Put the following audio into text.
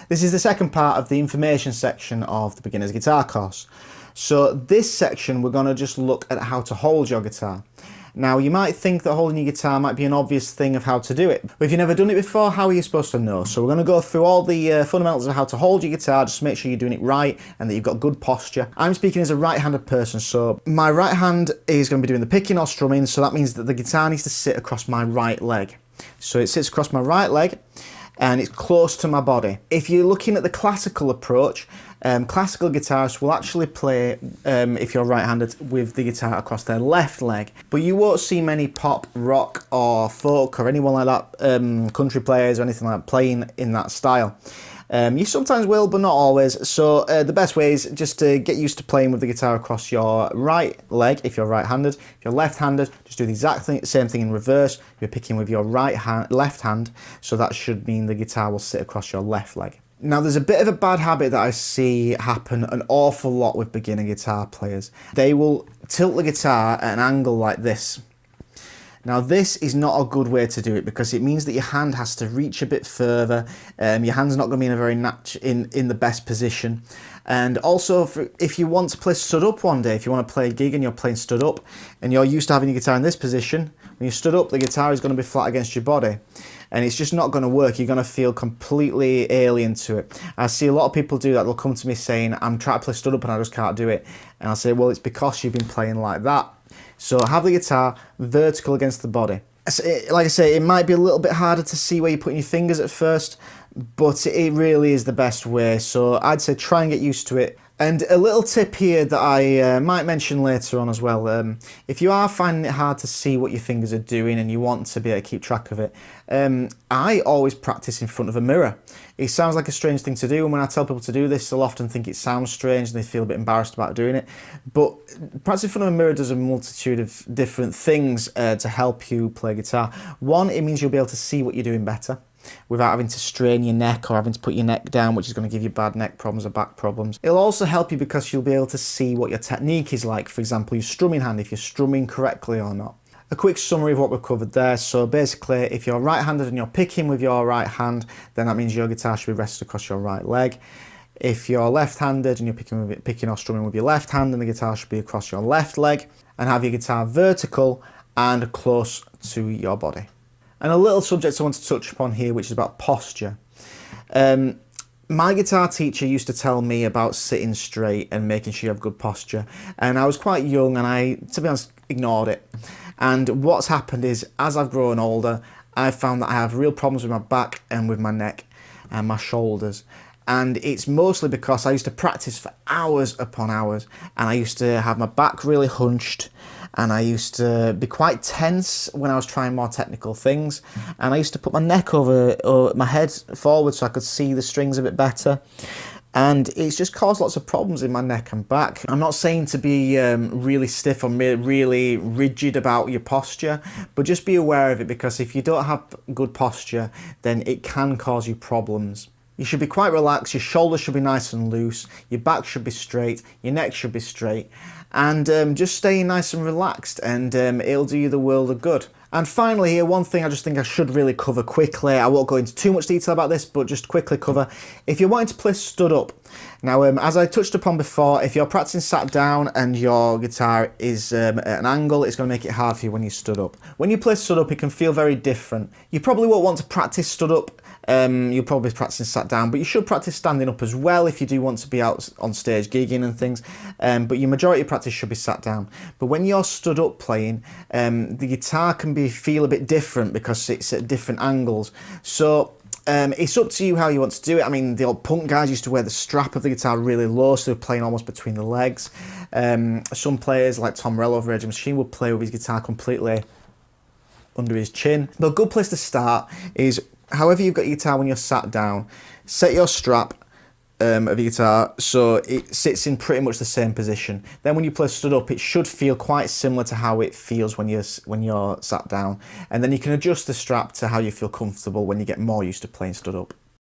This is the second part of the information section of the beginner's guitar course. So this section we're going to just look at how to hold your guitar. Now you might think that holding your guitar might be an obvious thing of how to do it, but if you've never done it before, how are you supposed to know? So we're going to go through all the fundamentals of how to hold your guitar, just to make sure you're doing it right and that you've got good posture. I'm speaking as a right-handed person, so my right hand is going to be doing the picking or strumming, so that means that the guitar needs to sit across my right leg. So it sits across my right leg and it's close to my body. If you're looking at the classical approach, classical guitarists will actually play, if you're right-handed, with the guitar across their left leg. But you won't see many pop, rock or folk or anyone like that, country players or anything like that, playing in that style. You sometimes will, but not always. So the best way is just to get used to playing with the guitar across your right leg if you're right-handed. If you're left-handed, just do the exact same thing in reverse. You're picking with your left hand, so that should mean the guitar will sit across your left leg. Now there's a bit of a bad habit that I see happen an awful lot with beginner guitar players. They will tilt the guitar at an angle like this. Now this is not a good way to do it because it means that your hand has to reach a bit further. Your hand's not going to be in a very in the best position. And also if you want to play stood up one day, if you want to play a gig and you're playing stood up and you're used to having your guitar in this position, when you stood up the guitar is going to be flat against your body. And it's just not going to work. You're going to feel completely alien to it. I see a lot of people do that. They'll come to me saying, I'm trying to play stood up and I just can't do it. And I'll say, well, it's because you've been playing like that. So have the guitar vertical against the body. Like I say, it might be a little bit harder to see where you're putting your fingers at first, but it really is the best way. So I'd say try and get used to it. And a little tip here that I might mention later on as well, if you are finding it hard to see what your fingers are doing and you want to be able to keep track of it, I always practice in front of a mirror. It sounds like a strange thing to do, and when I tell people to do this, they'll often think it sounds strange and they feel a bit embarrassed about doing it. But practicing in front of a mirror does a multitude of different things to help you play guitar. One, it means you'll be able to see what you're doing better without having to strain your neck or having to put your neck down, which is going to give you bad neck problems or back problems. It'll also help you because you'll be able to see what your technique is like. For example, your strumming hand, if you're strumming correctly or not. A quick summary of what we've covered there. So basically, if you're right-handed and you're picking with your right hand, then that means your guitar should be rested across your right leg. If you're left-handed and you're picking or strumming with your left hand, then the guitar should be across your left leg, and have your guitar vertical and close to your body. And a little subject I want to touch upon here, which is about posture. My guitar teacher used to tell me about sitting straight and making sure you have good posture. And I was quite young and I, to be honest, ignored it. And what's happened is, as I've grown older, I've found that I have real problems with my back and with my neck and my shoulders. And it's mostly because I used to practice for hours upon hours, and I used to have my back really hunched, and I used to be quite tense when I was trying more technical things, and I used to put my neck over my head forward so I could see the strings a bit better. And it's just caused lots of problems in my neck and back. I'm not saying to be really stiff or really rigid about your posture, but just be aware of it, because if you don't have good posture, then it can cause you problems. You should be quite relaxed, your shoulders should be nice and loose, your back should be straight, your neck should be straight, and just stay nice and relaxed, and it'll do you the world of good. And finally here, one thing I just think I should really cover quickly. I won't go into too much detail about this, but just quickly cover. If you're wanting to play stood up, now as I touched upon before, if you're practicing sat down and your guitar is at an angle, it's going to make it hard for you when you stood up. When you play stood up, it can feel very different. You probably won't want to practice stood up. You'll probably be practicing sat down, but you should practice standing up as well if you do want to be out on stage gigging and things. But your majority of practice should be sat down. But when you're stood up playing, the guitar can feel a bit different because it's at different angles. So it's up to you how you want to do it. I mean, the old punk guys used to wear the strap of the guitar really low, so they're playing almost between the legs. Some players like Tom Morello of Rage Against the Machine would play with his guitar completely under his chin. But a good place to start is, however you've got your guitar when you're sat down, set your strap of your guitar so it sits in pretty much the same position. Then when you play stood up, it should feel quite similar to how it feels when you're sat down. And then you can adjust the strap to how you feel comfortable when you get more used to playing stood up.